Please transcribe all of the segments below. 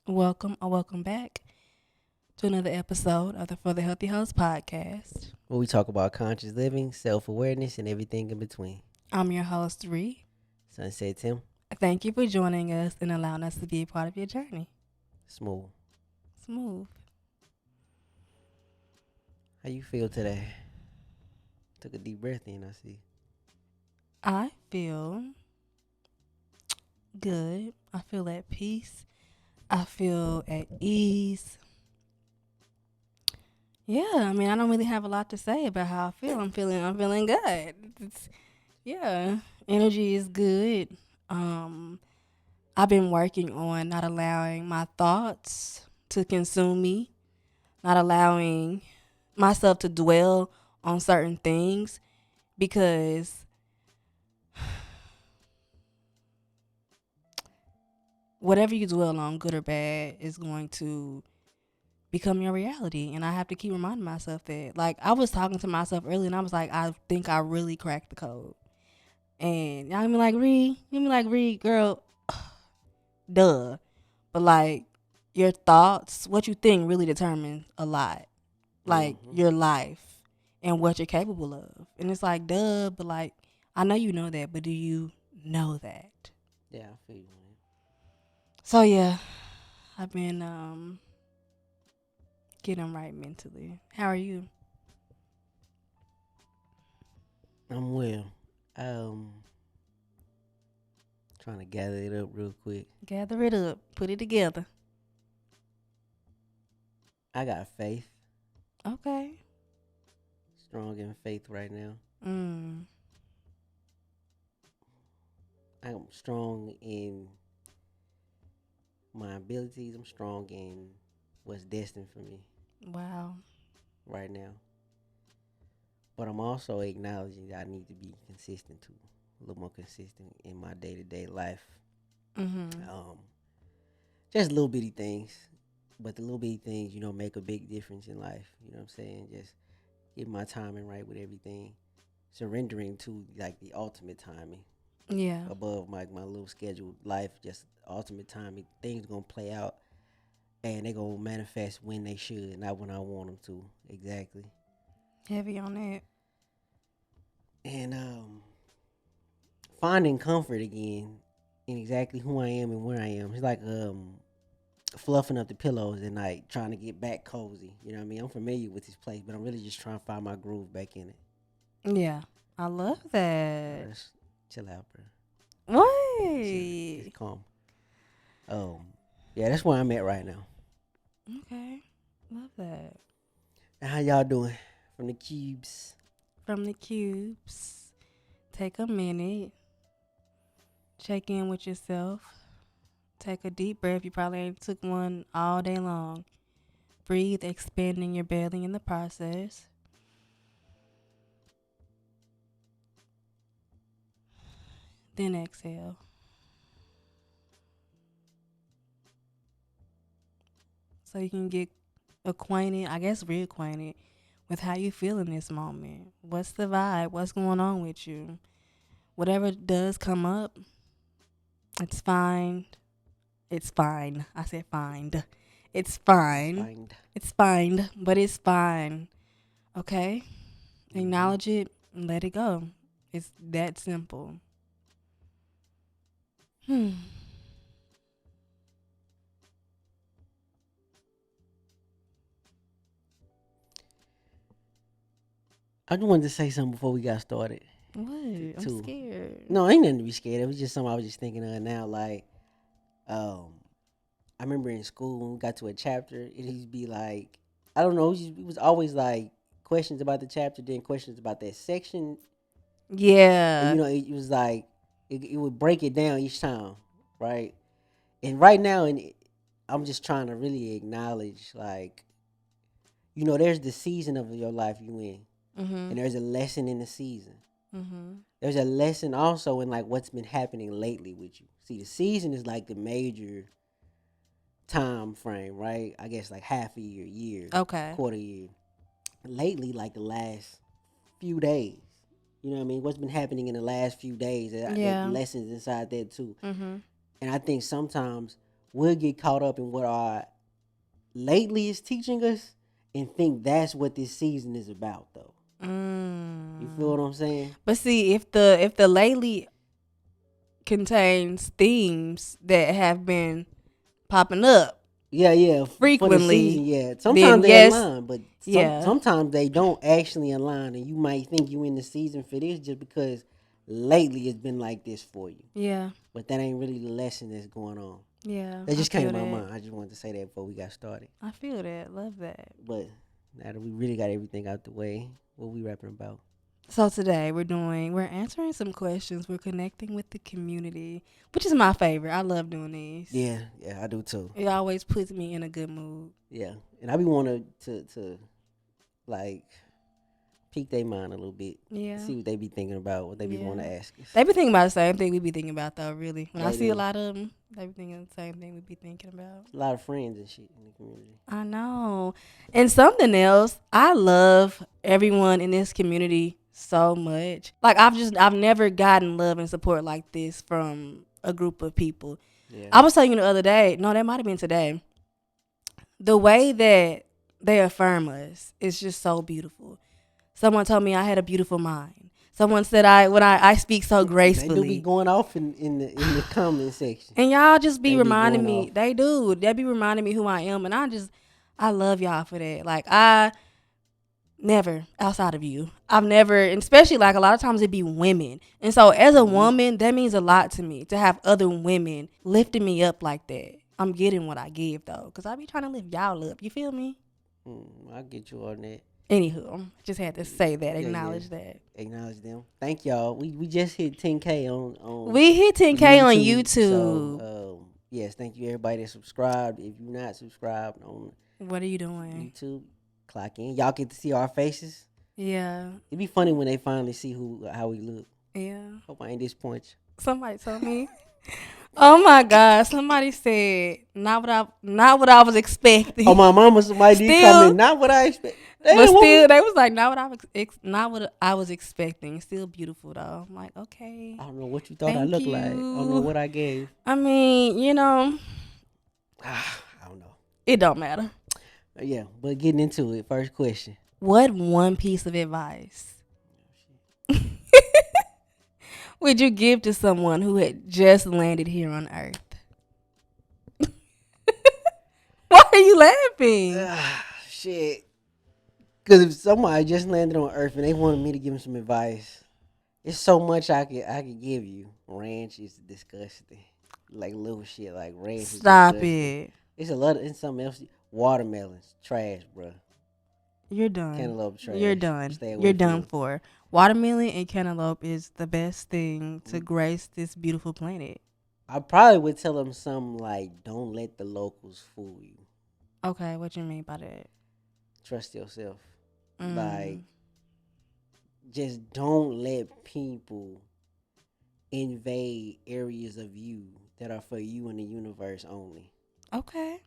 Welcome or welcome back to another episode of the For the Healthy Host podcast. Where we talk about conscious living, self awareness, and everything in between. I'm your host, Ree. Sunset Tim, Thank you for joining us and allowing us to be a part of your journey. smooth. Smooth. How you feel today? Took a deep breath in, I see. I feel good. I feel at peace. I feel at ease. Yeah, I don't really have a lot to say about how I feel. I'm feeling good. Yeah, energy is good. Um, I've been working on not allowing my thoughts to consume me, not allowing myself to dwell on certain things because whatever you dwell on, good or bad, is going to become your reality. And I have to keep reminding myself that. Like, I was talking to myself earlier and I was like, I think I really cracked the code. And y'all be like, Ree, girl, duh. But like, your thoughts, what you think really determines a lot. Like Mm-hmm. your life and what you're capable of. And it's like, duh, but like, I know you know that, but do you know that? Yeah, I feel you, man. So yeah, I've been getting right mentally. How are you? I'm well. Um, Trying to gather it up real quick. Gather it up, put it together. I got faith, Okay. strong in faith right now. Mm. I'm strong in my abilities. I'm strong in what's destined for me Wow. right now. But I'm also acknowledging that I need to be consistent too, a little more consistent in my day to day life. Mhm. Um, just little bitty things, but the little bitty things, make a big difference in life. You know what I'm saying? Just getting my timing right with everything, surrendering to like the ultimate timing Yeah. above my little scheduled life. Just ultimate timing. Things gonna play out, and they gonna manifest when they should, not when I want them to. Exactly. Heavy on that. And finding comfort again in exactly who I am and where I am. It's like fluffing up the pillows at night, trying to get back cozy. You know what I mean? I'm familiar with this place, but I'm really just trying to find my groove back in it. Yeah. I love that. Just chill out, bro. Chill, just Wait. calm. Um, yeah, that's where I'm at right now. Okay. Love that. And how y'all doing from the cubes? From the cubes. Take a minute. Check in with yourself. Take a deep breath. You probably ain't took one all day long. Breathe, expanding your belly in the process. Then exhale. So you can get acquainted, I guess reacquainted with how you feel in this moment. What's the vibe? What's going on with you? Whatever does come up, it's fine. It's fine. I said find. It's It's fine. fine. It's fine, but it's fine. Okay? Mm-hmm. Acknowledge it and let it go. It's that simple. Hmm. I just wanted to say something before we got started. What? I'm Too. scared. No, ain't nothing to be scared of. It was just something I was just thinking of now. Like, um, I remember in school when we got to a chapter, it used to be like, I don't know, it was always like questions about the chapter, then questions about that section, and Yeah. it was like it would break it down each time, right? And right now, I'm just trying to really acknowledge, like, there's the season of your life you in, Mhm. and there's a lesson in the season. Mhm. There's a lesson also in like what's been happening lately with you. See, the season is like the major time frame, right? I guess like half a year, Okay. quarter year. Lately, like the last few days. You know what I mean? What's been happening in the last few days? That Yeah. lessons inside that too. Mhm. And I think sometimes we'll get caught up in what our lately is teaching us and think that's what this season is about, though. You feel Mm. what I'm saying? But see, if the lately contains themes that have been popping up Yeah, yeah. For the season, frequently, yeah. then Sometimes they yes, align, but yeah, sometimes they don't actually align, and you might think you in the season for this just because lately it's been like this for you. yeah, But that ain't really the lesson that's going on. yeah. That I just came feel to my that. mind. I just wanted to say that before we got started. I feel that. Love that. But now that we really got everything out the way, what we rapping about? So today we're answering some questions. We're connecting with the community, which is my favorite. I love doing these. Yeah, yeah, I do too. It always puts me in a good mood. Yeah, and I be wanting to like pique their mind a little bit, Yeah, see what they be thinking about, what they be yeah. want to ask us. They be thinking about the same thing we be thinking about though. Really, when I They see a do. lot of them, they be thinking the same thing we be thinking about. A lot of friends and shit in the community. I know. And something else, I love everyone in this community so much. Like I've never gotten love and support like this from a group of people. Yeah. I was telling you the other day, no, that might have been today. The way that they affirm us is just so beautiful. Someone told me I had a beautiful mind. Someone said I speak so They do be gracefully. going off in the comment section. And y'all just be They be reminding going me, off. they do. They be reminding me who I am. And I love y'all for that. Like, I never, outside of you, I've never, and especially like a lot of times it be women. And so as a Mhm. woman, that means a lot to me to have other women lifting me up like that. I'm getting what I give though. Because I be trying to lift y'all up. You feel me? I'll get you on that. Anywho, just had to say that, Yeah, yeah. acknowledge that. Acknowledge them. Thank y'all. We just hit 10K on We hit 10K on YouTube. So yes, thank you everybody that subscribed. If you're not subscribed on What are you doing? YouTube, clock in. Y'all get to see our faces. Yeah. It'd be funny when they finally see how we look. Yeah. Hope I ain't disappoint you. Somebody told me. Oh my God! Somebody said not what I was expecting. Oh, my mama, somebody did Still, comment. Not what I expect. but Damn, still, they was like not what not what I was expecting. Still beautiful though. I'm like, okay, I don't know what you thought I thank looked like. I don't know you. what I gave. I mean, I don't know. it don't matter. Yeah, but getting into it, first question. What one piece of advice would you give to someone who had just landed here on Earth? Why are you laughing? Shit. Because if somebody just landed on Earth and they wanted me to give them some advice, it's so much I could give you. Ranch is disgusting. Like little shit like ranch is Stop disgusting. it. It's a lot of it's something else. Watermelons, trash, bro. You're done. Cantaloupe, trash. You're done. Stay away You're from done them. for. Watermelon and cantaloupe is the best thing to grace this beautiful planet. I probably would tell them something like, "Don't let the locals fool you. Okay, what you mean by that? Trust yourself. Mm. Like, just don't let people invade areas of you that are for you and the universe only." Okay.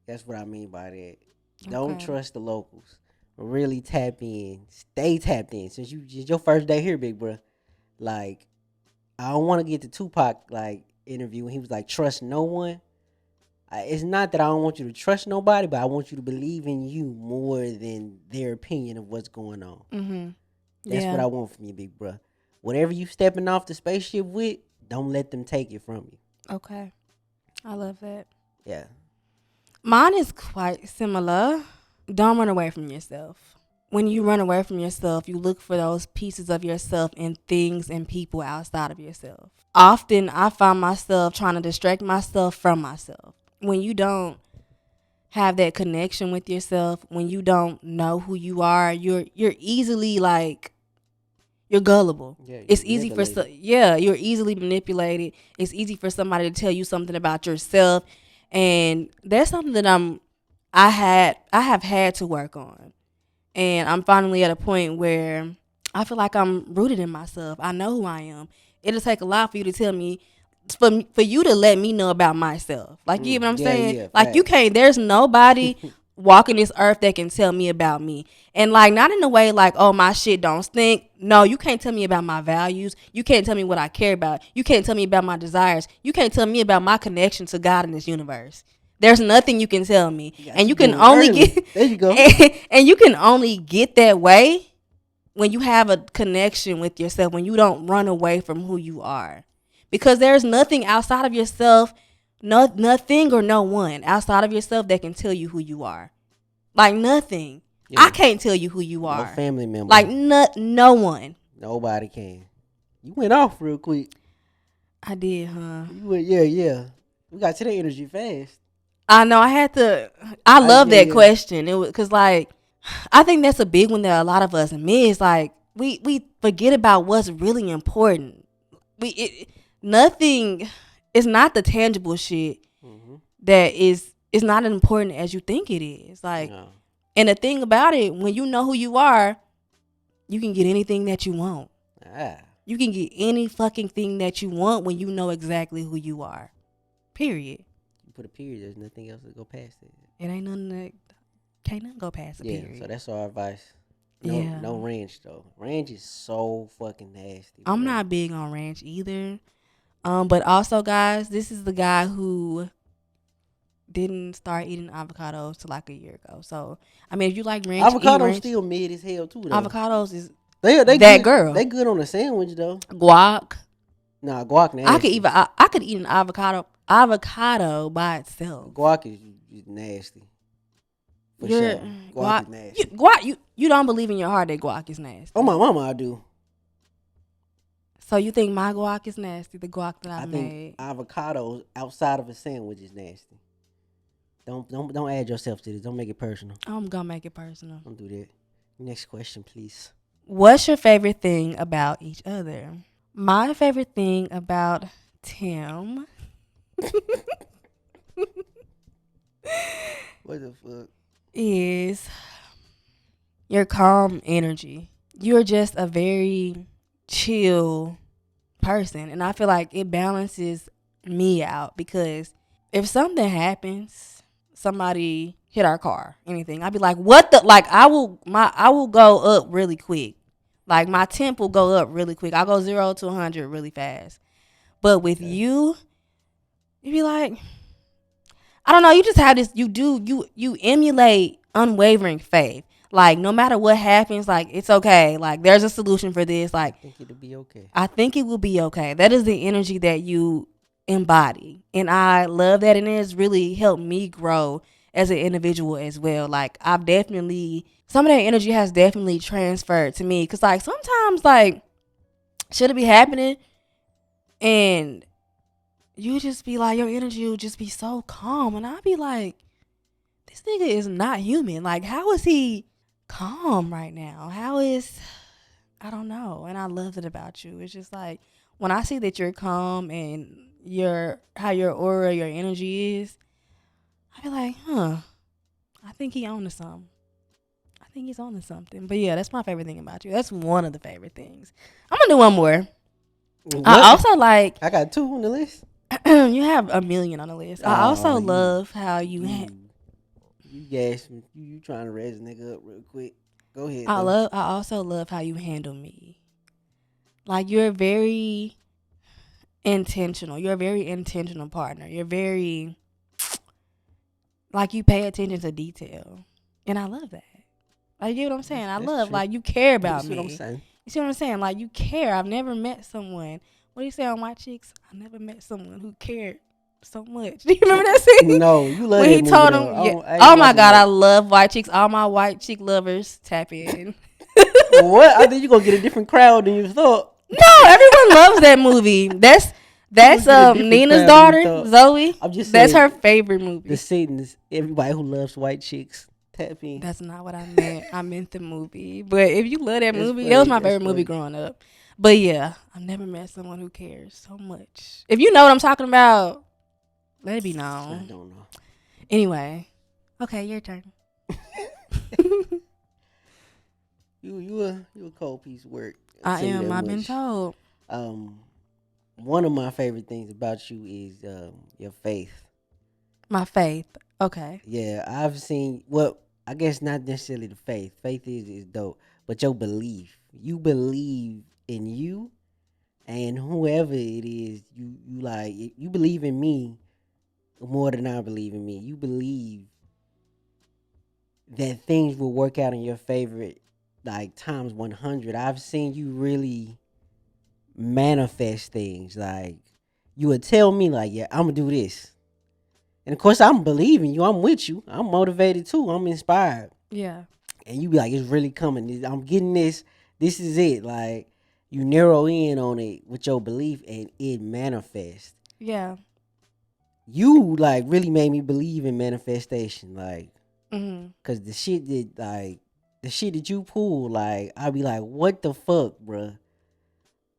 That's what I mean by that. Don't Okay. trust the locals. Really tap in. Stay tapped in. Since it's your first day here, big bro. Like, I don't want to get the Tupac like interview when he was like, "Trust no one." It's not that I don't want you to trust nobody, but I want you to believe in you more than their opinion of what's going on. Mm-hmm. That's what Yeah. I want from you, big bro. Whatever you stepping off the spaceship with, don't let them take it from you. Okay. I love that. Yeah. Mine is quite similar. Don't run away from yourself. When you run away from yourself, you look for those pieces of yourself in things and people outside of yourself. Often I find myself trying to distract myself from myself. When you don't have that connection with yourself, when you don't know who you are, you're easily like you're gullible. Yeah. It's easy for you're easily manipulated. It's easy for somebody to tell you something about yourself, and that's something that I have had to work on, and I'm finally at a point where I feel like I'm rooted in myself. I know who I am. It'll take a lot for you to tell me, for you to let me know about myself. Like, you get what I'm Yeah, saying? yeah. Like, you Facts. can't. There's nobody walking this earth that can tell me about me, and like not in a way like, oh, my shit don't stink. No, you can't tell me about my values. You can't tell me what I care about. You can't tell me about my desires. You can't tell me about my connection to God in this universe. There's nothing you can tell me. You got And you you can going only early. get There you go. and you can only get that way when you have a connection with yourself, when you don't run away from who you are. Because there's nothing outside of yourself, nothing or no one outside of yourself that can tell you who you are. Like nothing. I Yeah. can't tell you who you No are. family member. Like no one. Nobody can. You went off real quick. I did, huh? You went, yeah, yeah. We got to the energy fast. I know I had to. I love Yeah, that yeah. question. It was because like I think that's a big one that a lot of us miss. Like we forget about what's really important. Nothing. It's not the tangible shit Mm-hmm. that is not as important as you think it is. Like, No. and the thing about it, when you know who you are, you can get anything that you want. Ah. You can get any fucking thing that you want when you know exactly who you are. Period. You put a period. There's nothing else to go past it. It ain't nothing that can't nothing go past a Yeah. period. So that's our advice. No, Yeah. no ranch though. Ranch is so fucking nasty. I'm bro. not big on ranch either. But also, guys, this is the guy who didn't start eating avocados till like a year ago. So, I mean, if you like ranch, eat Avocado's ranch. still mid as hell too though. Avocados is They that good, girl. They good on a sandwich though. Guac. Nah, guac nasty. I could eat an avocado by itself. Guac is nasty. For You're sure. Guac is nasty. You don't believe in your heart that guac is nasty. Oh my mama, I do. So you think my guac is nasty? The guac that I think made. avocados outside of a sandwich is nasty. Don't add yourself to this. Don't make it personal. I'm gonna make it personal. Don't do that. Next question, please. What's your favorite thing about each other? My favorite thing about Tim. What the fuck? Is your calm energy. You're just a very chill person, and I feel like it balances me out because if something happens, somebody hit our car, anything, I'd be like, what the, like I will go up really quick. Like my temp will go up really quick. I'll go 0 to 100 really fast. But with you'd be like, I don't know, you just have this, you emulate unwavering faith. Like no matter what happens, like it's okay. Like there's a solution for this. Like I think it'll be okay. I think it will be okay. That is the energy that you embody. And I love that, and it has really helped me grow as an individual as well. Like I've definitely, some of that energy has definitely transferred to me. Cause like sometimes like shit will be happening and you just be like, your energy will just be so calm. And I'll be like, this nigga is not human. Like, how is he calm right now? I don't know. And I love it about you. It's just like, when I see that you're calm and how your aura, your energy is, I be like, I think he on to something. I think he's on to something. But yeah, that's my favorite thing about you. That's one of the favorite things. I'm going to do one more. What? I also like, I got 2 on the list. you have a million on the list. I also love how you you gas me. You trying to raise a nigga up real quick. Go ahead. I also love how you handle me. Like you're very intentional. You're a very intentional partner. You're very, like, you pay attention to detail. And I love that. Like, you get what I'm saying? I love, like, you care about me. What I'm saying. You see what I'm saying? Like, you care. I've never met someone. What do you say on White Chicks? I never met someone who cared so much. Do you remember that scene? No, you love when that he movie, told though. him, oh my God, I love White Chicks. All my White Chick lovers, tap in. What? I think you're going to get a different crowd than you thought. No, everyone loves that movie. That's Nina's daughter, Zoe. I'm just that's saying, her favorite movie. The scene is everybody who loves White Chicks. Tap in. That's not what I meant. I meant the movie. But if you love that movie, funny. that was my favorite movie growing up. But yeah, I've never met someone who cares so much. If you know what I'm talking about, let it be known. I don't know. Anyway, okay, your turn. You a cold piece of work. I am. I've been told. One of my favorite things about you is your faith. My faith. Okay. Yeah, I've seen. Well, I guess not necessarily the faith. Faith is dope, but your belief. You believe in you and whoever it is. You like you believe in me more than I believe in me. You believe that things will work out in your favor like times 100. I've seen you really manifest things. Like you would tell me like, yeah, I'm gonna do this. And of course I'm believing you. I'm with you. I'm motivated too. I'm inspired. Yeah. And you be like, it's really coming. I'm getting this. This is it. Like you narrow in on it with your belief and it manifests. Yeah. You like really made me believe in manifestation. Like Mhm. cause the shit that you pull, like I'll be like, what the fuck, bruh?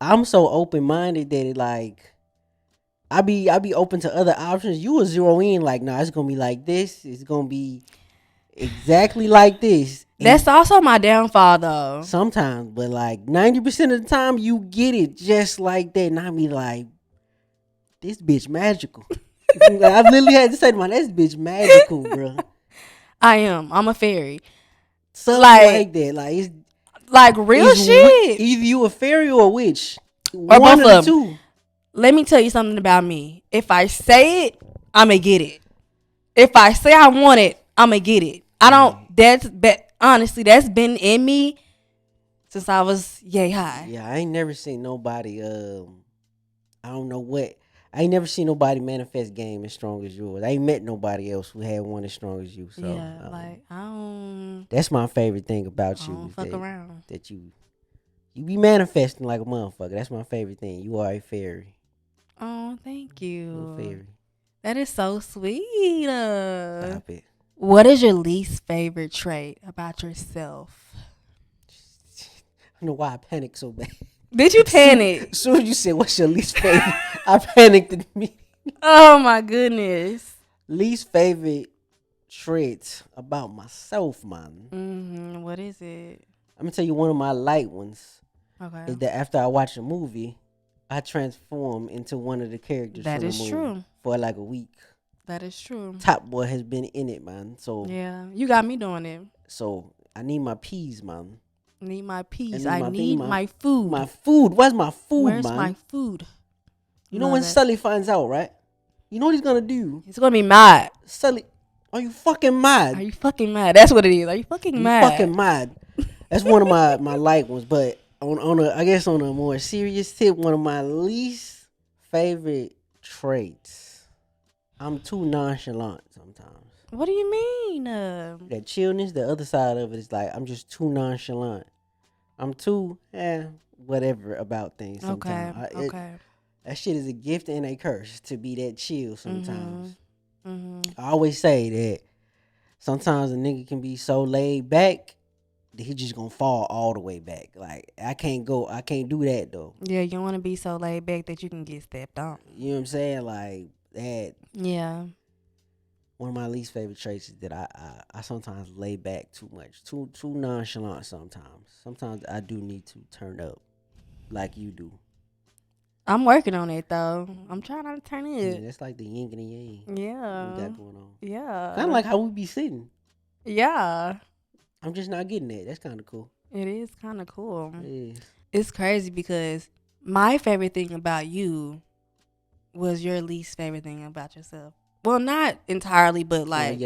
I'm so open minded that it like I be open to other options. You will zero in like, nah, it's gonna be like this. It's gonna be exactly like this. That's And also my downfall, though. sometimes, but like 90% of the time, you get it just like that. And I be like, this bitch magical. I literally had to say to my, this bitch magical, bro. I am. I'm a fairy. Something Like, like that. like real shit, Either you a fairy or a witch. or One both of the of them. two. Let me tell you something about me. If I say it, I'ma get it. If I say I want it, I'ma get it. I don't. Right. Honestly, that's been in me since I was yay high. Yeah, I ain't never seen nobody. I don't know what. I ain't never seen nobody manifest game as strong as yours. I ain't met nobody else who had one as strong as you. So Yeah, like that's my favorite thing I about you don't is fuck around. that you be manifesting like a motherfucker. That's my favorite thing. You are a fairy. Oh, thank You a you. fairy. That is so sweet. Stop it. What is your least favorite trait about yourself? I don't know why I panicked so bad. Did you panic? As soon as you said what's your least favorite, I panicked at me. Oh my goodness. Least favorite traits about myself, man. What is it? I'm gonna tell you one of my light ones Okay. is that after I watch a movie, I transform into one of the characters That from the is movie true. for like a week. That is true. Top Boy has been in it, man. Yeah, you got me doing it. So I need my peas, man. Need my I peace. need I my pea, need man. my food. My food. Where's my food, Where's my man? food? You know Love when it. Sully finds out, right? You know what he's gonna do? It's gonna be mad. Sully, are you fucking mad? Are you fucking mad? That's what it is. Are you fucking You mad? fucking mad. That's one of my light ones. But on a I guess on a more serious tip, one of my least favorite traits. I'm too nonchalant sometimes. What do you mean? That chillness, the other side of it is like I'm just too nonchalant. I'm too whatever about things Okay. sometimes. Okay. That shit is a gift and a curse to be that chill Mhm. sometimes. Mhm. I always say that sometimes a nigga can be so laid back that he just gonna fall all the way back. Like I can't do that though. Yeah, you don't want to be so laid back that you can get stepped on. You know what I'm saying? Like that. Yeah. One of my least favorite traits is that I sometimes lay back too much, too nonchalant. Sometimes I do need to turn up, like you do. I'm working on it though. I'm trying not to turn Yeah, it. that's like the yin and the yang we Yeah. got going on. Kind of Yeah. like how we be sitting. Yeah. I'm just not getting that. That's kind of cool. It is kind of cool. It is. It's crazy because my favorite thing about you was your least favorite thing about yourself. Well, not entirely, but like,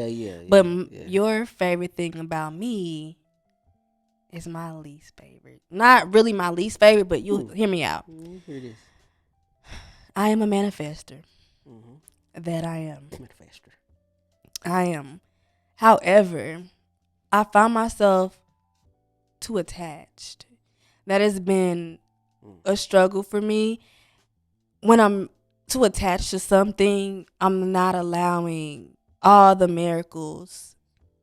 but Yeah. your favorite thing about me is my least favorite. Not really my least favorite, but you'll hear me out. Here it is. I am a manifester. Mm-hmm. That I am. Manifester. I am. However, I found myself too attached. That has been a struggle for me. When I'm too attached to something, I'm not allowing all the miracles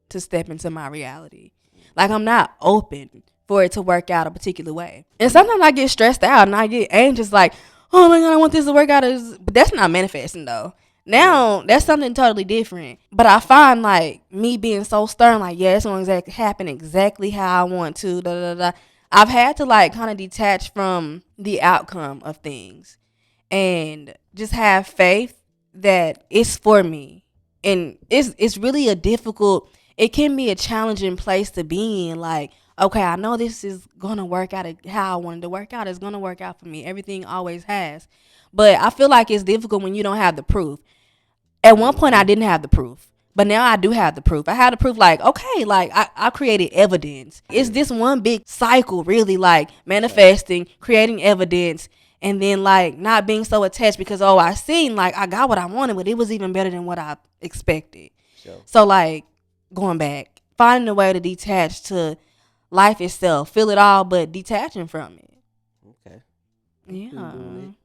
to step into my reality. Like I'm not open for it to work out a particular way. And sometimes I get stressed out and I get anxious like, oh my God, I want this to work out. But that's not manifesting though. Now that's something totally different. But I find like me being so stern, like, yeah, it's gonna happen exactly how I want to. Da, da, da. I've had to like kind of detach from the outcome of things and just have faith that it's for me. And it's really a difficult, it can be a challenging place to be in. Like, okay, I know this is gonna work out how I wanted to work out. It's gonna work out for me. Everything always has. But I feel like it's difficult when you don't have the proof. At one point, I didn't have the proof, but now I do have the proof. I had the proof, like, okay, like I created evidence. It's this one big cycle, really, like manifesting, creating evidence, and then like not being so attached because, oh, I seen like I got what I wanted, but it was even better than what I expected. Sure. So like going back, finding a way to detach to life itself, feel it all, but detaching from it. Okay. Yeah. Doing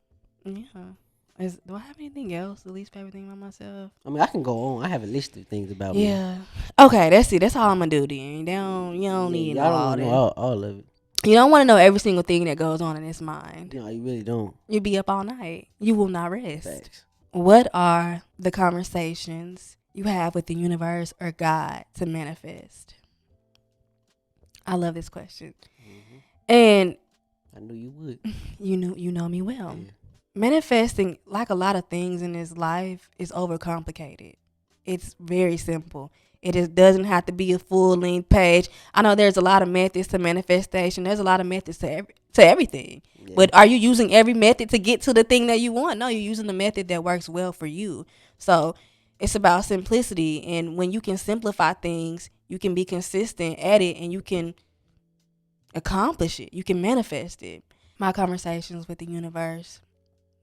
Yeah. Do I have anything else? The least favorite thing about myself? I mean, I can go on. I have a list of things about me. Yeah. Okay, that's it. That's all I'm gonna do then. You don't need to know Y'all don't all want to know that. all of it. You don't want to know every single thing that goes on in his mind. No, you really don't. You'll be up all night. You will not rest. Facts. What are the conversations you have with the universe or God to manifest? I love this question. And I knew you would. you know me well. Yeah. Manifesting, like a lot of things in this life, is overcomplicated. It's very simple. Doesn't have to be a full length page. I know there's a lot of methods to manifestation. There's a lot of methods to everything. Yeah. But are you using every method to get to the thing that you want? No, you're using the method that works well for you. So it's about simplicity. And when you can simplify things, you can be consistent at it and you can accomplish it. You can manifest it. My conversations with the universe,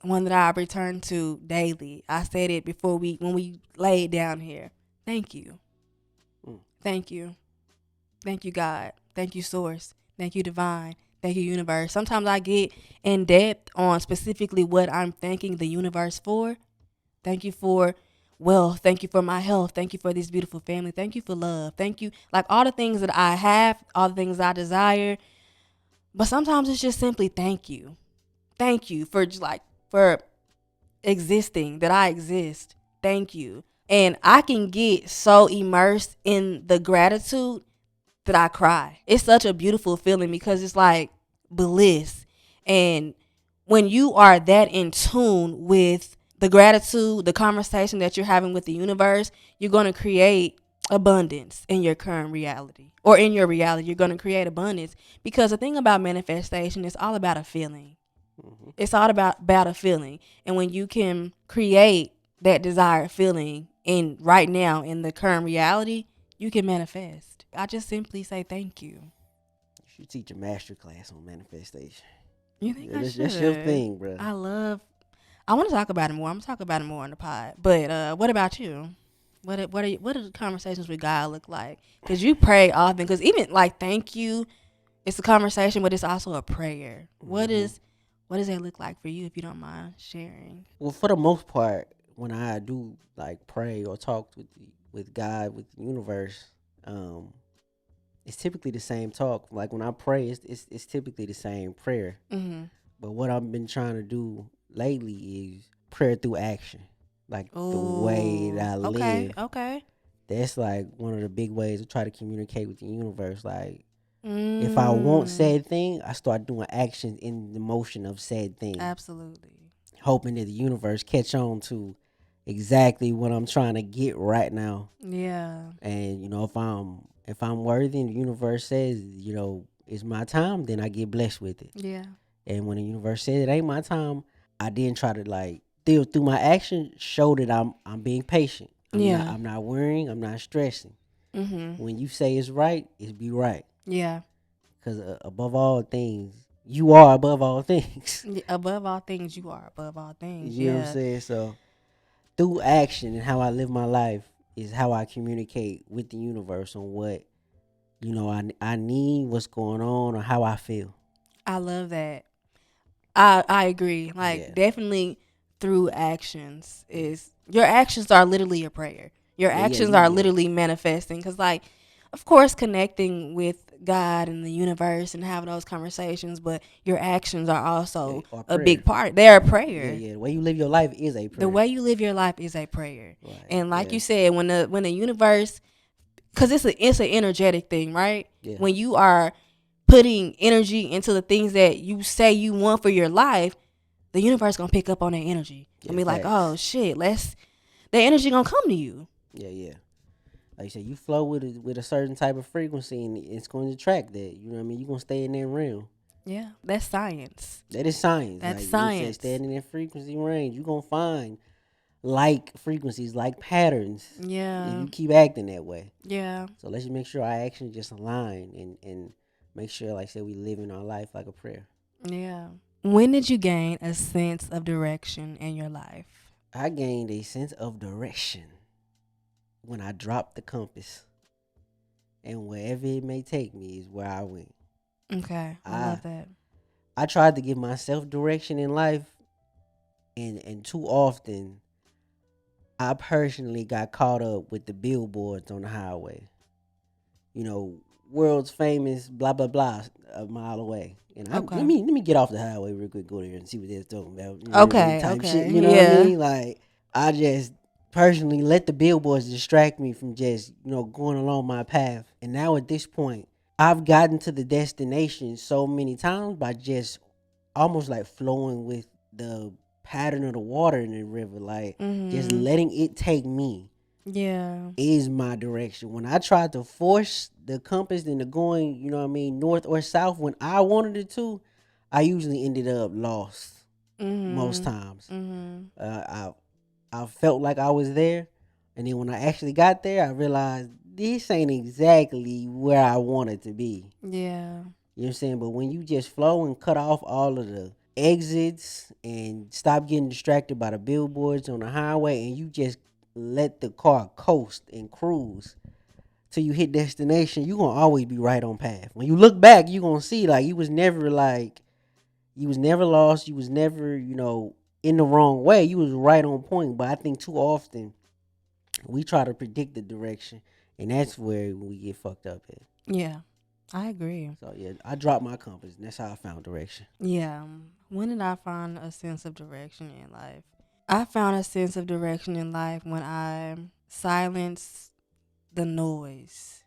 one that I return to daily. I said it before when we laid down here. Thank you. Thank you. Thank you, God. Thank you, Source. Thank you, Divine. Thank you, Universe. Sometimes I get in depth on specifically what I'm thanking the universe for. Thank you for wealth. Thank you for my health. Thank you for this beautiful family. Thank you for love. Thank you. Like all the things that I have, all the things I desire. But sometimes it's just simply thank you. Thank you for existing, that I exist. Thank you. And I can get so immersed in the gratitude that I cry. It's such a beautiful feeling because it's like bliss. And when you are that in tune with the gratitude, the conversation that you're having with the universe, you're going to create abundance in your current reality. Or in your reality, you're going to create abundance. Because the thing about manifestation is all about a feeling. It's all about a feeling. And when you can create that desired feeling in right now in the current reality, you can manifest. I just simply say thank you. You should teach a master class on manifestation. You think I should? That's your thing, bro. I want to talk about it more. I'm going to talk about it more on the pod. But what about you? What do the conversations with God look like? Because you pray often. Because even like thank you, it's a conversation, but it's also a prayer. What does that look like for you, if you don't mind sharing? Well, for the most part, when I do like pray or talk with God, with the universe, it's typically the same talk. Like when I pray, it's typically the same prayer. Mm-hmm. But what I've been trying to do lately is prayer through action, like the way that I live. Okay. That's like one of the big ways to try to communicate with the universe. Like if I want said thing, I start doing actions in the motion of said thing. Absolutely. Hoping that the universe catch on to exactly what I'm trying to get right now. Yeah. And if I'm worthy and the universe says, it's my time, then I get blessed with it. Yeah. And when the universe says it ain't my time, I then try to like through my action show that I'm being patient. I'm not worrying, I'm not stressing. Mm-hmm. When you say it's right, it's be right. Yeah. Because above all things, you are above all things. Above all things, you are above all things. You know what I'm saying? So through action and how I live my life is how I communicate with the universe on what I need, what's going on, or how I feel. I love that. I agree. Like definitely through actions is your actions are literally a prayer. Your actions are literally manifesting because like of course connecting with God and the universe and having those conversations, but your actions are also a big part. They're a prayer. Yeah. The way you live your life is a prayer. The way you live your life is a prayer. Right. And like you said, when the universe, because it's an energetic thing, right? Yeah. When you are putting energy into the things that you say you want for your life, the universe gonna pick up on that energy and be like, oh shit, the energy gonna come to you. Yeah. Like you said, you flow with a certain type of frequency, and it's going to attract that. You know what I mean? You're gonna stay in that realm. Yeah, that's science. That is science. That's Like it says, science. staying in that frequency range, you're gonna find like frequencies, like patterns, if Yeah. you keep acting that way. Yeah. So let's just make sure our actions just align, and make sure, like I said, we live in our life like a prayer. Yeah. When did you gain a sense of direction in your life? I gained a sense of direction when I dropped the compass, and wherever it may take me is where I went. Okay, I I love that. I tried to give myself direction in life, and too often I personally got caught up with the billboards on the highway. You know, world's famous, blah blah blah, a mile away. And I let Okay. me get off the highway real quick, go there and see what they're talking about, Okay. type shit. Okay. You know what I Yeah. mean? Like I just personally let the billboards distract me from just going along my path. And now at this point, I've gotten to the destination so many times by just almost like flowing with the pattern of the water in the river, like just Mhm. letting it take me Yeah. is my direction. When I tried to force the compass into going, north or south when I wanted it to, I usually ended up lost most Mhm. times. Mhm. I felt like I was there, and then when I actually got there, I realized this ain't exactly where I wanted to be. Yeah. You know what I'm saying? But when you just flow and cut off all of the exits and stop getting distracted by the billboards on the highway, and you just let the car coast and cruise till you hit destination, you gonna always be right on path. When you look back, you gonna see like you was never lost, you was never, in the wrong way. You was right on point. But I think too often we try to predict the direction, and that's where we get fucked up at. Yeah. I agree. So yeah, I dropped my compass, and that's how I found direction. Yeah. When did I find a sense of direction in life? I found a sense of direction in life when I silenced the noise.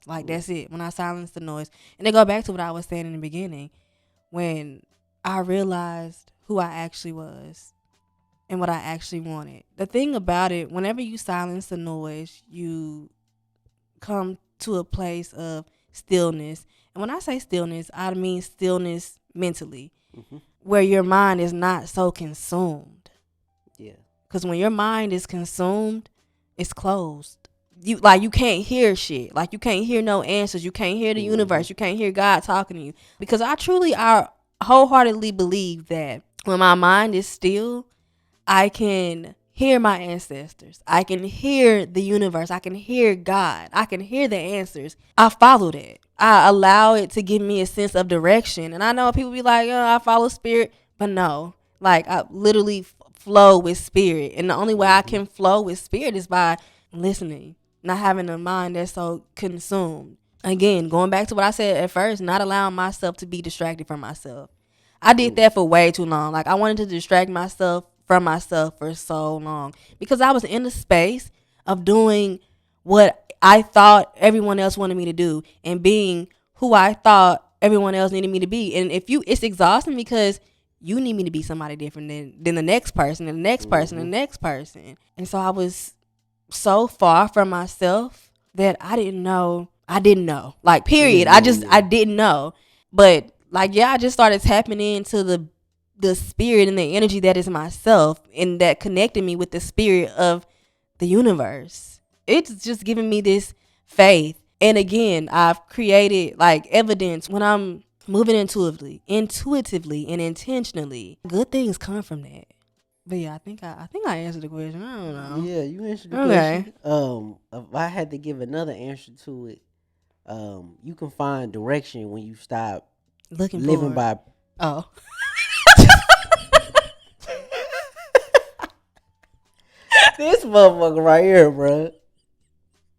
Like Mm, that's it. When I silenced the noise. And to go back to what I was saying in the beginning, when I realized who I actually was and what I actually wanted. The thing about it, whenever you silence the noise, you come to a place of stillness. And when I say stillness, I mean stillness mentally, mm-hmm. where your mind is not so consumed. Yeah. Because when your mind is consumed, it's closed. You can't hear shit. Like you can't hear no answers. You can't hear the Mm-hmm. universe. You can't hear God talking to you. Because I wholeheartedly believe that when my mind is still, I can hear my ancestors. I can hear the universe. I can hear God. I can hear the answers. I follow that. I allow it to give me a sense of direction. And I know people be like, oh, I follow spirit. But no, like I literally flow with spirit. And the only way I Mm-hmm. can flow with spirit is by listening, not having a mind that's so consumed. Again, going back to what I said at first, not allowing myself to be distracted from myself. I did Mm. that for way too long. Like I wanted to distract myself from myself for so long because I was in the space of doing what I thought everyone else wanted me to do and being who I thought everyone else needed me to be. And it's exhausting because you need me to be somebody different than the next person and the next person Mm-hmm. and the next person. And so I was so far from myself that I didn't know. I didn't know. Like Yeah, period. yeah, I yeah. didn't know. But like yeah, I just started tapping into the spirit and the energy that is myself and that connected me with the spirit of the universe. It's just giving me this faith. And again, I've created like evidence when I'm moving intuitively and intentionally. Good things come from that. But yeah, I think I answered the question. I don't know. Yeah, you answered the Okay. question. If I had to give another answer to it, you can find direction when you stop Looking living forward. by Oh. this motherfucker right here, bro.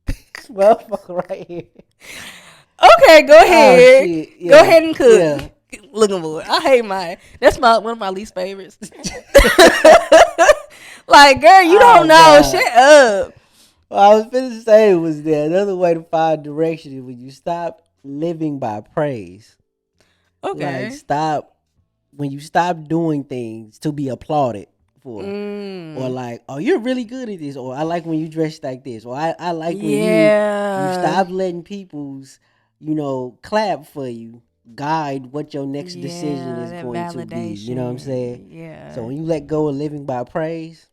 This motherfucker right here. Okay, go Oh ahead. shit, Go yeah, ahead and cook. yeah. Looking forward. I hate mine. That's my one of my least favorites. Like, girl, you don't Oh know. god. Shut up. What I was finna say was that another way to find direction is when you stop living by praise. Like Okay. stop when you stop doing things to be applauded for. Or Mm. like, oh, you're really good at this, or I like when you dress like this, or I like when you Yeah. stop letting people's, clap for you guide what your next decision Yeah, is that going to be. You know what I'm saying? validation. So Yeah. when you let go of living by praise,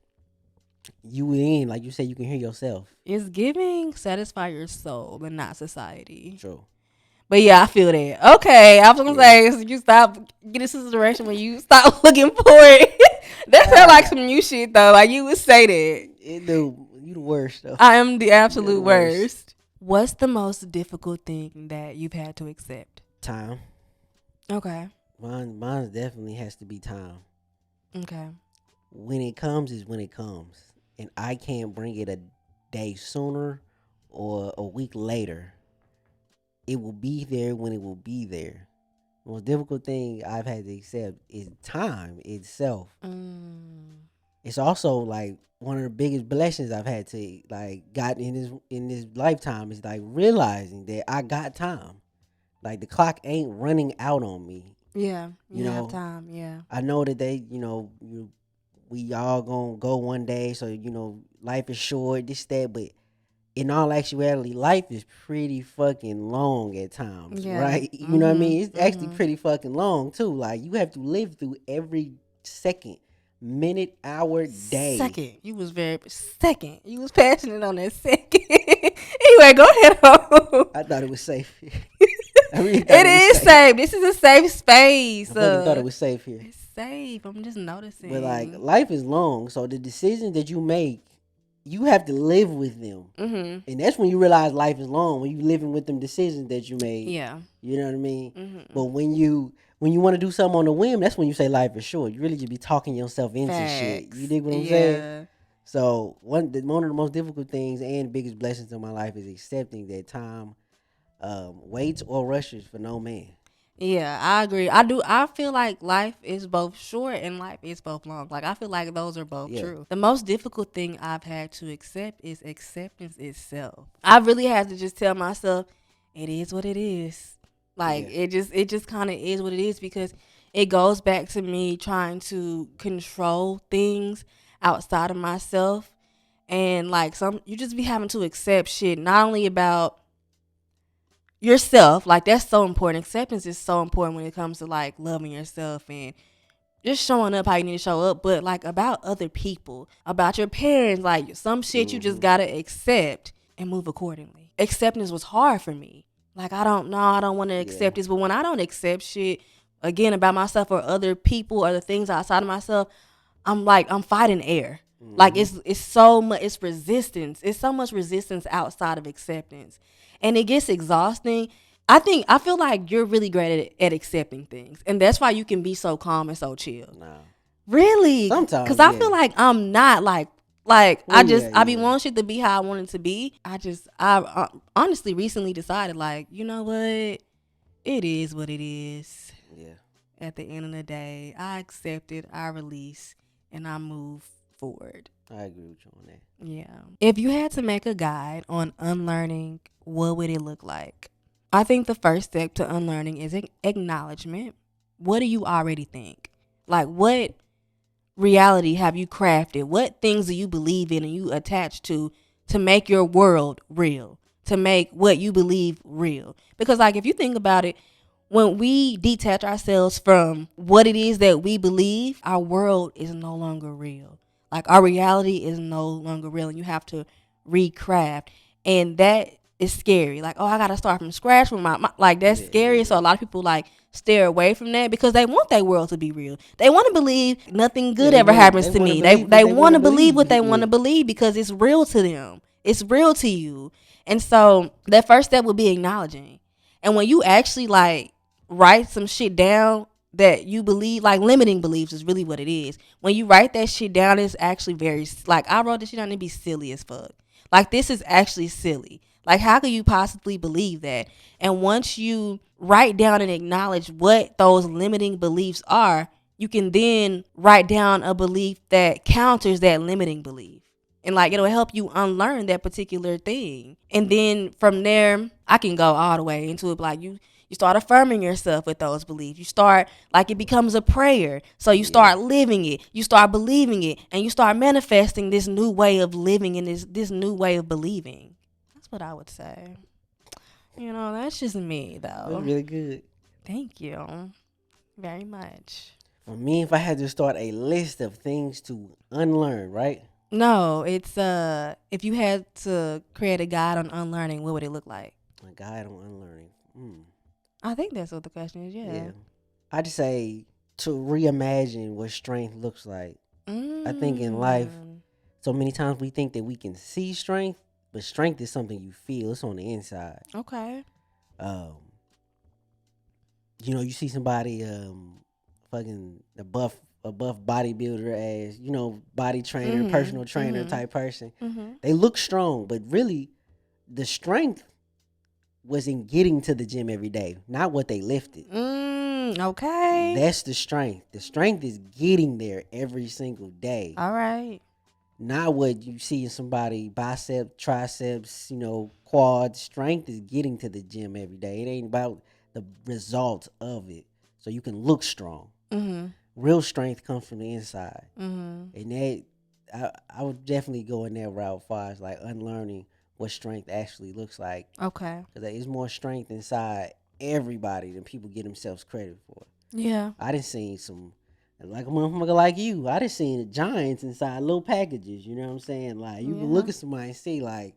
you in, like you say, you can hear yourself. It's giving satisfy your soul and not society. True. But yeah, I feel that. Okay, I was gonna Yeah. say so you stop get into this direction when you stop looking for it. That sounds like Ah, some new shit though. Like you would say that. it do. You the worst though. I am the You're the absolute worst. worst. What's the most difficult thing that you've had to accept? Time. Okay. Mine definitely has to be time. Okay. When it comes is when it comes, and I can't bring it a day sooner or a week later. It will be there when it will be there. The most difficult thing I've had to accept is time itself. Mm. It's also like one of the biggest blessings I've had to like got in this lifetime is like realizing that I got time. Like the clock ain't running out on me. Yeah, You you have know, time. Yeah. I know that we all gonna go one day, so life is short, this that, but in all actuality, life is pretty fucking long at times, Yeah. right? You know what I Mhm. mean? It's actually Mhm. pretty fucking long too. Like you have to live through every second, minute, hour, day. Second, you was very second. You was passionate on that second. Anyway, go ahead on. I thought it was safe. I really thought It it was is safe. safe. This is a safe space. I fucking thought it was safe here. It's safe. I'm just But like noticing. life is long, so the decisions that you make, you have to live with them. Mhm. And that's when you realize life is long, when you living with them decisions that you made. Yeah. You know what I mean? Mhm. But when you want to do something on a whim, that's when you say life is short. You really just be talking yourself into shit. You Facts. dig what I'm saying? Yeah. So one of the most difficult things and biggest blessings in my life is accepting that time waits or rushes for no man. Yeah, I agree. I do. I feel like life is both short and life is both long. Like, I feel like those are both Yeah. true. The most difficult thing I've had to accept is acceptance itself. I really had to just tell myself, it is what it is. Like, Yeah. it just kind of is what it is because it goes back to me trying to control things outside of myself. And like you just be having to accept shit, not only about yourself. Like that's so important. Acceptance is so important when it comes to like loving yourself and just showing up how you need to show up, but like about other people, about your parents. Like some shit you just Mm-hmm. gotta accept and move accordingly. Acceptance was hard for me. Like I don't know, I don't want to Yeah. accept this, but when I don't accept shit again about myself or other people or the things outside of myself, I'm fighting air. Like Mm-hmm. it's so much, it's resistance. It's so much resistance outside of acceptance, and it gets exhausting. I feel like you're really great at accepting things, and that's why you can be so calm and so chill. Nah. Really, because Sometimes, I yeah. feel like I'm not like Well, yeah, I be yeah, wanting shit to be how I want it to be. I honestly recently decided like you know what, it is what it is. yeah. At the end of the day, I accept it, I release, and I move forward. I agree with you on that. Yeah. If you had to make a guide on unlearning, what would it look like? I think the first step to unlearning is acknowledgement. What do you already think? Like, what reality have you crafted? What things do you believe in and you attach to make your world real? To make what you believe real? Because, like, if you think about it, when we detach ourselves from what it is that we believe, our world is no longer real. Like our reality is no longer real, and you have to recraft, and that is scary. Like, oh, I gotta start from scratch with my like that's Yeah, scary. yeah. So a lot of people like steer away from that because they want their world to be real. They want to believe nothing Yeah, good ever happens they to want to me. believe what They they want want to to believe what believe. they want Yeah. to believe because it's real to them. It's real to you, and so that first step would be acknowledging. And when you actually like write some shit down that you believe, like limiting beliefs is really what it is. When you write that shit down, it's actually very, like, I wrote this shit down to be silly as fuck. Like, this is actually silly. Like, how could you possibly believe that? And once you write down and acknowledge what those limiting beliefs are, you can then write down a belief that counters that limiting belief. And like it'll help you unlearn that particular thing. And then from there, I can go all the way into it. Like you You start affirming yourself with those beliefs. You start, like, it becomes a prayer. So you Yeah. start living it. You start believing it. And you start manifesting this new way of living and this new way of believing. That's what I would say. That's just me, That's though. really good. Thank you very much. For me, if I had to start a list of things to unlearn, right? No, it's if you had to create a guide on unlearning, what would it look like? A guide on unlearning. I think that's what the question is. Yeah. Yeah. I'd say to reimagine what strength looks like. I think in life, Mm. so many times we think that we can see strength, but strength is something you feel. It's on the inside. Okay. Um, you see somebody fucking a buff bodybuilder as body trainer, Mhm. personal trainer Mhm. type person. Mhm. They look strong, but really the strength was in getting to the gym every day, not what they lifted. Okay. That's the strength. The strength is getting there every single day. All right. Not what you see in somebody bicep, triceps, quads. Strength is getting to the gym every day. It ain't about the result of it. So you can look strong. Mhm. Real strength comes from the inside. Mhm. And that I would definitely go in that route as far as like unlearning what strength actually looks like. Okay. Because there's more strength inside everybody than people get themselves credit for. Yeah. I done seen some, like a motherfucker like you. I done seen the giants inside little packages. You know what I'm saying? Like you can Yeah. look at somebody and see like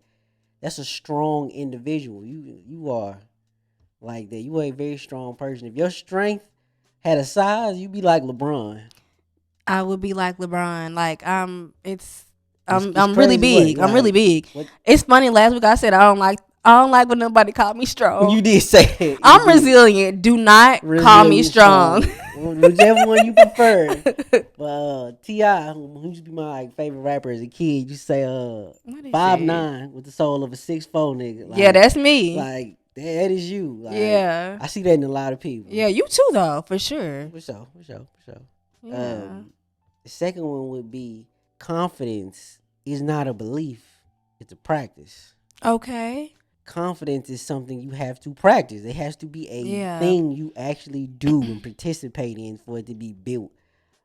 that's a strong individual. You are like that. You are a very strong person. If your strength had a size, you'd be like LeBron. I would be like LeBron. Like it's It's I'm really crazy what big. I'm really like big. what It's funny. Last week I said I don't like when nobody called me you strong. did say it. You I'm did. resilient. Do not call me Resilient, strong. strong. Whichever one you prefer. But Ti, who used to be my favorite rapper as a kid, you say What is five it? nine with the soul of a 6'4" nigga. Yeah, that's me. Like that is you. Like Yeah. I see that in a lot of people. Yeah, you too though, for sure. For sure. Yeah. The second one would be confidence is not a belief; it's a practice. Okay. Confidence is something you have to practice. It has to be a Yeah. thing you actually do and participate in for it to be built.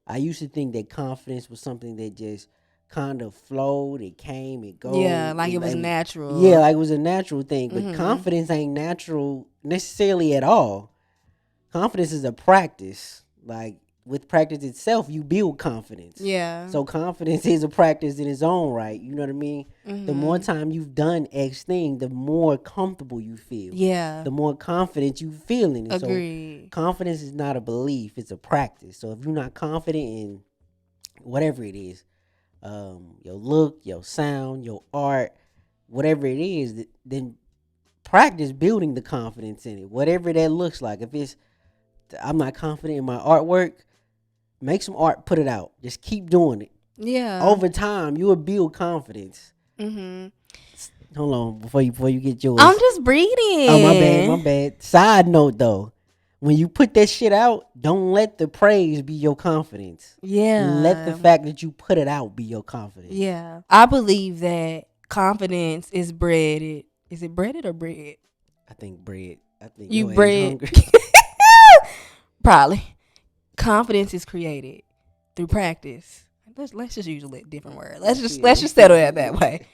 I used to think that confidence was something that just kind of flowed, it came, it Yeah, go. like it was Yeah, natural. like it was a natural thing. But Mhm. confidence ain't natural necessarily at all. Confidence is a practice. Like with practice itself, you build confidence. Yeah. So confidence is a practice in its own right. You know what I mean? The more Mhm. time you've done X thing, the more comfortable you feel. Yeah. The more confident you feel in it. So Agreed. confidence is not a belief, it's a practice. So if you're not confident in whatever it is, your look, your sound, your art, whatever it is, then practice building the confidence in it. Whatever that looks like. If it's I'm not confident in my artwork, make some art, put it out. Just keep doing it. Yeah. Over time, you will build confidence. Mhm. Hold on, before you get I'm yours. just Oh my breathing. bad. Side note though, when you put that shit out, don't let the praise be your confidence. Let the Yeah. fact that you put it out be your confidence. Yeah. I believe that confidence is breaded. Is it breaded or bread? I think bread. I think You your ass bread. hungry. Probably. Confidence is created through practice. Let's just use a different word. Let's just settle that way.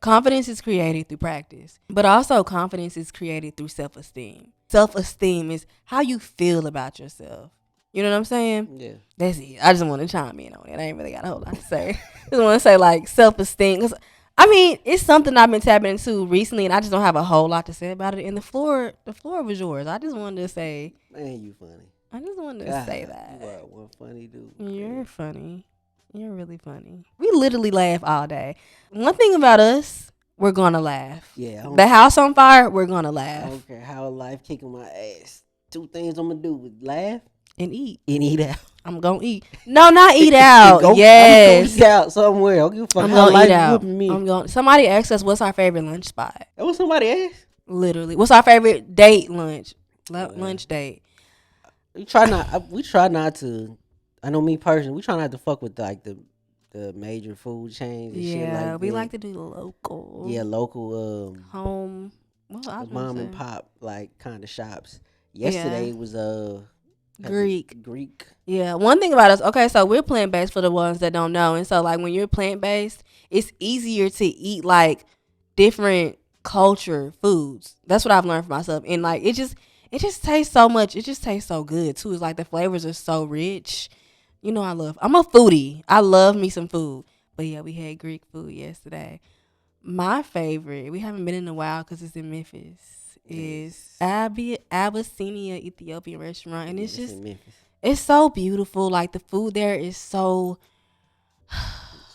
Confidence is created through practice, but also confidence is created through self-esteem. Self-esteem is how you feel about yourself. You know what I'm saying? Yeah. That's it. I just want to chime in on it. I ain't really got a whole lot to say. Just want to say like self-esteem. 'Cause, I mean, it's something I've been tapping into recently, and I just don't have a whole lot to say about it. And the floor was yours. I just wanted to say. Man, you funny. I just wanted to say God, you that. are one funny dude. You're Man. funny. You're really funny. We literally laugh all day. One thing about us, we're gonna laugh. Yeah, The house on fire, we're gonna I laugh don't care how life kicking my ass. Two things I'm gonna do: laugh and eat. and eat out. I'm gonna eat. No, not eat And out. go. I'm gonna go eat Yes, out somewhere. I don't give a fuck I'm how gonna eat life out. whooping me. I'm going. Somebody asked us what's our favorite lunch spot. That was somebody asked. Literally, what's our favorite date lunch? Lunch date. We try not to. I know me personally. We try not to fuck with like the major food chains and shit Yeah, like we that. like to do the local. Yeah, local Home. Well, I was gonna mom and say. pop like kind of shops. Yeah. Yesterday was had the Greek. Greek. Yeah, one thing about us, okay, so we're plant based for the ones that don't know. And so, like, when you're plant based, it's easier to eat, like, different culture foods. That's what I've learned for myself. And, like, it just tastes so much, it just tastes so good, too. It's like the flavors are so rich. You know, I'm a foodie. I love me some food. But yeah, we had Greek food yesterday. My favorite, we haven't been in a while because it's in Memphis, is Yes. Abyssinia Ethiopian restaurant. And Yeah, this in Memphis. it's so beautiful. Like the food there is so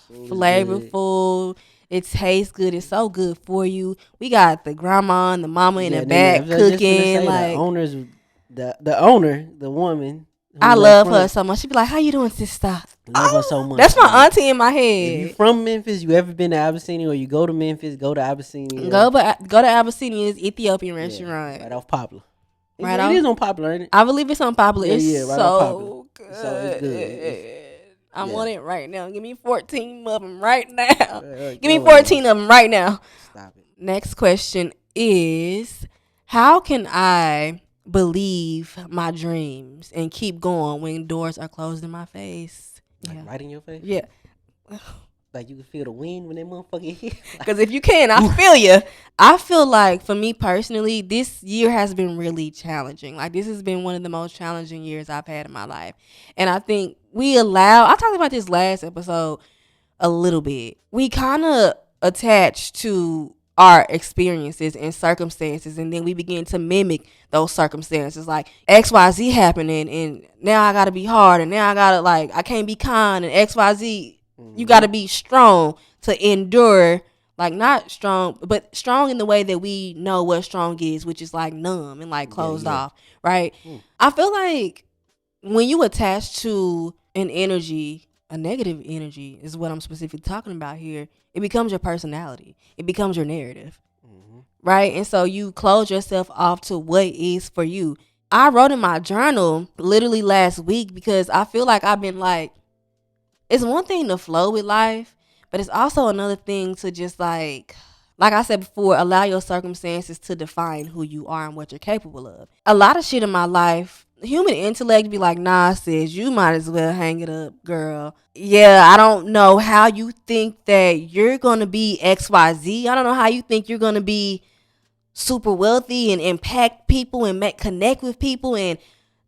Food is good. flavorful. It tastes good. It's so good for you. We got the grandma and the mama in the Yeah, I back was just finna cooking. say the Like owners, the owner, the woman I who's up love her front, so much. She be like, "How you doing, sister?" love her so Oh, much. that's my Like, auntie in my if you head. from Memphis, you ever been to Abyssinia, or you go to Memphis, go to Abyssinia. Go to Abyssinia's Ethiopian Yeah, restaurant. right off Poplar. Right It off. is on Poplar, ain't it? I believe it's unpopular. Yeah, It's yeah, right off Poplar. so So it's good. It's good. I yeah. want it right now. Give me 14 of them right now. Give me Your 14 of ass. them right now. Stop it. Next question is, how can I believe my dreams and keep going when doors are closed in my face? Like Yeah. right in your face. Yeah. Like you can feel the wind when that motherfucker hit. Because if you can, I feel you. I feel like for me personally, this year has been really challenging. Like this has been one of the most challenging years I've had in my life. And I think I talked about this last episode a little bit. We kind of attach to our experiences and circumstances, and then we begin to mimic those circumstances. Like XYZ happening, and now I gotta be hard, and now I gotta, like, I can't be kind, and XYZ, you Mm-hmm. gotta be strong to endure. Like, not strong, but strong in the way that we know what strong is, which is like numb and like Yeah, closed yeah. off, right? Mm. I feel like when you attach to an energy, a negative energy is what I'm specifically talking about here, it becomes your personality. It becomes your narrative, Mm-hmm. right? And so you close yourself off to what is for you. I wrote in my journal literally last week because I feel like I've been like, it's one thing to flow with life, but it's also another thing to just like I said before, allow your circumstances to define who you are and what you're capable of. A lot of shit in my life, human intellect be like, nah, sis, you might as well hang it up, girl. Yeah, I don't know how you think that you're gonna be XYZ. I don't know how you think you're gonna be super wealthy and impact people and connect with people and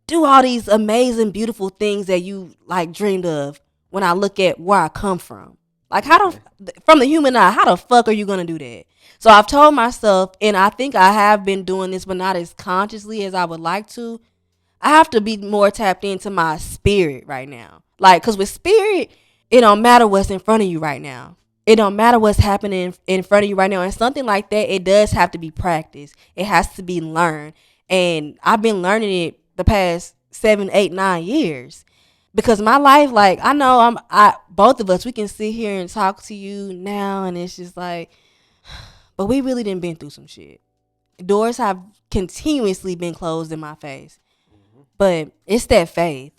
do all these amazing, beautiful things that you like dreamed of. When I look at where I come from, like Okay. from the human eye, how the fuck are you gonna do that? So I've told myself, and I think I have been doing this, but not as consciously as I would like to. I have to be more tapped into my spirit right now. Like, cause with spirit, it don't matter what's in front of you right now. It don't matter what's happening in front of you right now. And something like that, it does have to be practiced. It has to be learned. And I've been learning it the past 7, 8, 9 years. Because my life, like, I know both of us, we can sit here and talk to you now, and it's just like, but we really didn't been through some shit. Doors have continuously been closed in my face. Mm-hmm. But it's that faith.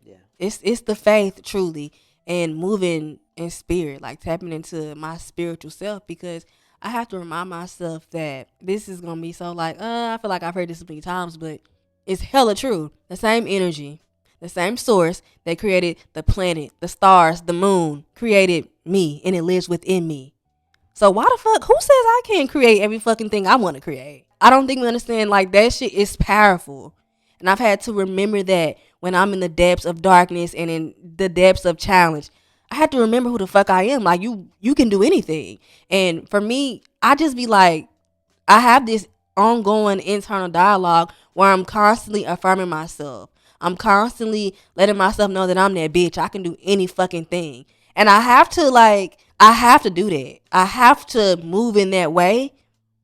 Yeah. It's the faith truly, and moving in spirit, like tapping into my spiritual self, because I have to remind myself that this is gonna be so like, I feel like I've heard this so many times, but it's hella true. The same energy, the same source that created the planet, the stars, the moon, created me, and it lives within me. So why the fuck? Who says I can't create every fucking thing I want to create? I don't think we understand. Like, that shit is powerful, and I've had to remember that when I'm in the depths of darkness and in the depths of challenge. I had to remember who the fuck I am. Like, you can do anything, and for me, I just be like, I have this ongoing internal dialogue where I'm constantly affirming myself. I'm constantly letting myself know that I'm that bitch. I can do any fucking thing. And I have to do that. I have to move in that way,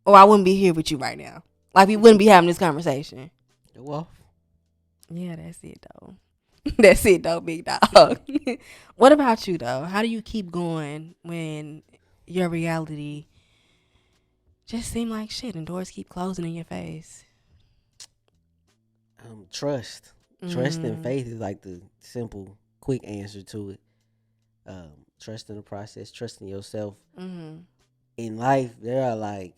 or I wouldn't be here with you right now. Like, we wouldn't be having this conversation. Well, Yeah, that's it though. That's it though, big dog. What about you though? How do you keep going when your reality just seem like shit and doors keep closing in your face? trust, trust and Mm, faith is like the simple, quick answer to it. Trust in the process, trust in yourself. mm-hmm. In life, there are like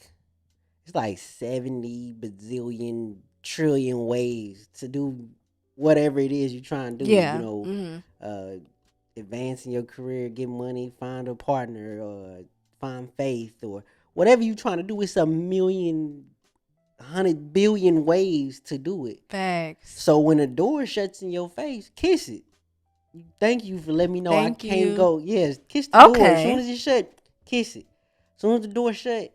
it's like 70 bazillion trillion ways to do whatever it is you're trying to do. Yeah. Mhm. Advance in your career, get money, find a partner, or find faith, or whatever you're trying to do. It's a million, 100 billion ways to do it. Facts. So when a door shuts in your face, kiss it. Thank you for letting me know I Thank can't you. go. Yes, kiss the door. As soon Okay. as it shut, kiss it. As soon as the door shut,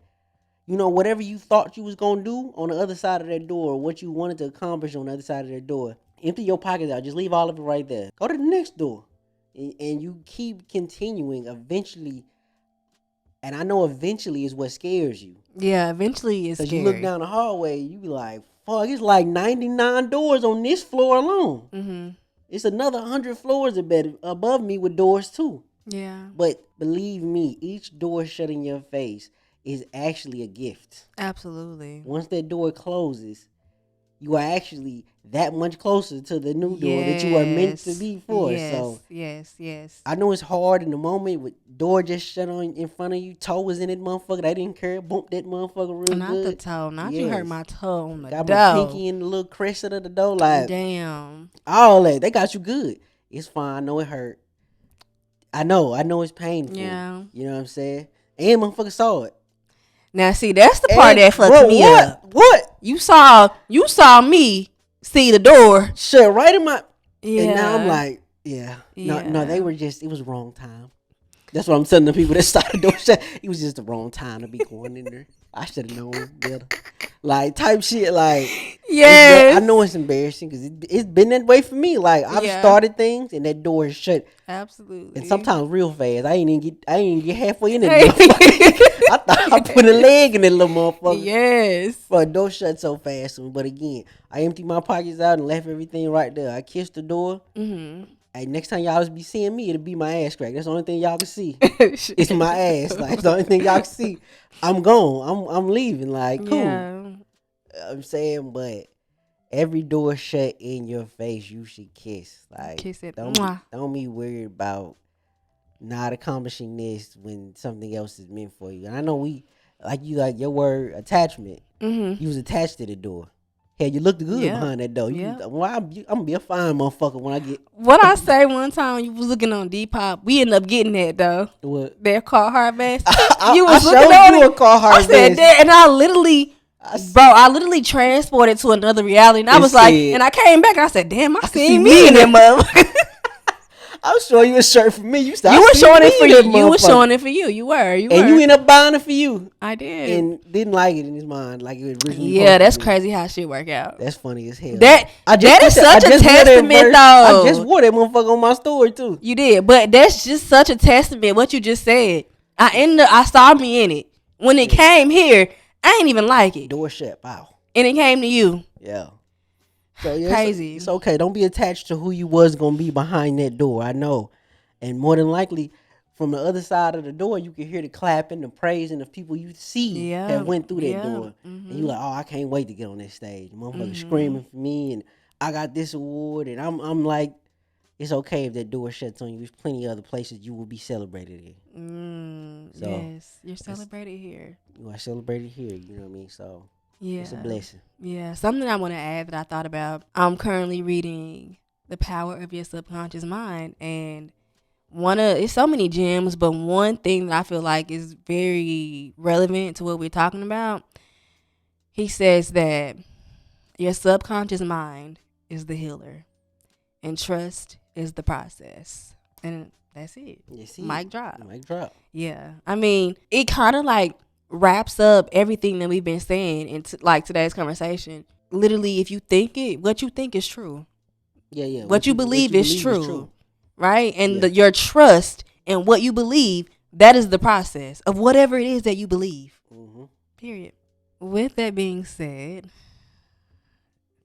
whatever you thought you was gonna do on the other side of that door, what you wanted to accomplish on the other side of that door, empty your pockets out. Just leave all of it right there. Go to the next door, and you keep continuing. Eventually, and I know eventually is what scares you, Yeah. Eventually, it's cause you look scary. down the hallway, you be like, "Fuck, it's like 99 doors on this floor alone. Mhm. It's another 100 floors above me with doors too." Yeah. But believe me, each door shut in your face is actually a gift. Absolutely. Once that door closes, you are actually that much closer to the new door that you are meant to Yes. be for. Yes. So Yes. Yes. I know it's hard in the moment with door just shut on in front of you, toe was in it motherfucker. They didn't care, bumped that motherfucker real Not the good. toe. Not you hurt Yes. my toe on the Got my dough. pinky in the little crescent of the door, like Damn. all that. They got you good. It's fine. I know it hurt. I know it's painful. Yeah. You know what I'm saying? And motherfucker saw it. Now see, that's the part And that fucks bro, me what? up. What? You saw me see the door. Shut right in my. And now I'm Yeah. like, yeah, no, they Yeah. were just. It was wrong time. That's what I'm telling the people that started the door shut. It was just the wrong time to be going in there. I should have known better. Like type shit. Like I know Yes. it's embarrassing because it's been that way for me. Like I've Yeah. started things and that door is shut, and Absolutely. sometimes real fast. I ain't even get halfway in that Hey. motherfucker. I thought I put a leg in that little motherfucker. Yes. But door shut so fast. But again, I emptied my pockets out and left everything right there. I kissed the door. Mhm. Hey, next time y'all be seeing me, it'll be my ass crack. That's the only thing y'all can see. It's my ass. Like it's the only thing y'all can see. I'm gone. I'm leaving. Like cool. Yeah. I'm saying, but every door shut in your face, you should kiss. Like Kiss it. don't Mwah. don't be worried about not accomplishing this when something else is meant for you. And I know like your word attachment. Mhm. You was attached to the door. Hell, you looked good Yep. behind that door. Yep. I'm gonna be a fine motherfucker when I get What I say one time when you was looking on Depop, we ended up getting that though. what. That Carhartt vest. I, You I was looking showed on you a it. I Carhartt said vest. that, and I I literally transported to another reality, and I it was like, said, and I came back, and I said, damn, I I can see seen me me in in that that. motherfucker. I was showing you a shirt for me. You said I You were see showing me it for in you. that You were motherfucker. showing it for you. You were. You And you were. end up buying it for you I did. and didn't like it in his mind like it was originally Yeah, supposed to that's be. crazy how shit work out. That's funny as hell. That I just that put is that. I such a just wore that testament, verse. I just though. wore that motherfucker on my story too. You did, but that's just such a testament. What you just said. I saw me in it when it Yeah. came here. I ain't even like it, Door shut. Wow. and it came to you. Yeah. So yeah, Crazy. it's okay. Don't be attached to who you was gonna be behind that door. I know, and more than likely, from the other side of the door, you can hear the clapping, the praising of people you see have Yeah. went through that Yeah. door, and you Mhm. like, oh, I can't wait to get on that stage. The motherfucker Mhm. screaming for me, and I got this award, and I'm like, it's okay if that door shuts on you. There's plenty of other places you will be celebrated in. So Yes, you're that's celebrated here. you are celebrated here. You know what I mean? So it's a Yeah. blessing. Yeah. Something I want to add that I thought about. I'm currently reading The Power of Your Subconscious Mind, and it's so many gems, but one thing that I feel like is very relevant to what we're talking about. He says that your subconscious mind is the healer, and trust is the process. And that's it. You see, Mic drop. mic drop. Yeah. I mean, it kind of like wraps up everything that we've been saying in like today's conversation. Literally, if you think it, what you think is true. Yeah, yeah. What you believe is believe is true. true. Right? And Yeah. your trust and what you believe, that is the process of whatever it is that you believe. Mm-hmm. Period. With that being said,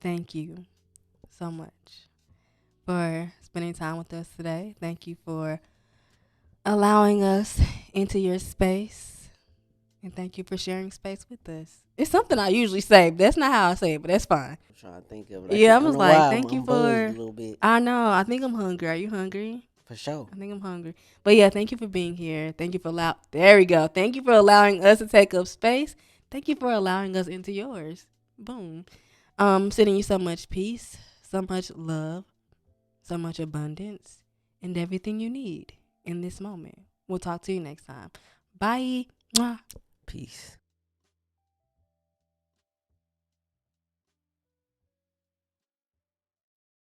thank you so much for spending time with us today. Thank you for allowing us into your space. And thank you for sharing space with us. It's something I usually say, but that's not how I say it, but that's fine. I'm trying to think of it. Yeah, I I don't was know like, why thank you I'm buzzed a for. little bit. I know. I think I'm hungry. Are you hungry? For sure. I think I'm hungry. But yeah, thank you for being here. Thank you for there we go. Thank you for allowing us to take up space. Thank you for allowing us into yours. Boom. Sending you so much peace, so much love, so much abundance, and everything you need in this moment. We'll talk to you next time. Bye. Mwah. Peace.